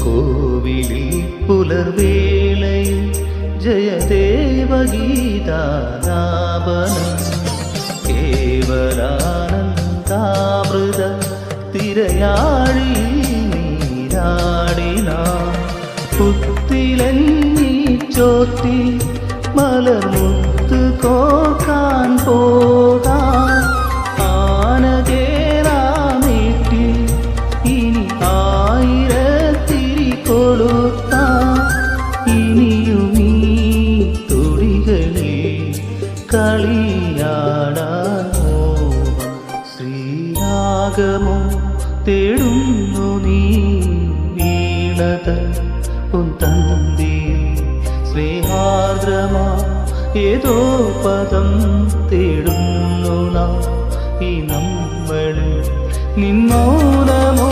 കോവിലിൽ പുലർവേളയിൽ ജയദേവഗീതാലാപനം കേവലാനന്ദാമൃത തിരയാഴി നീരാടിന പുത്തിലഞ്ഞി ചോത്തി മലർമുത്ത് കോക്കാൻ പോകാൻ ആനകേറാമേറ്റി ഇനി ആയിരത്തിരി കൊളുത്താൻ ഇനിയും ഈ തുടികളിൽ കളിയാടാൻ മോഹം ശ്രീരാഗമോ തേടുന്നു നീ വീണത പൊന്തന്തിയിൽ സ്നേഹാർദ്രമാ ഏതോ പദം തേടുന്നു നാം ഈ നമ്മളിൽ നിന്നോരമോ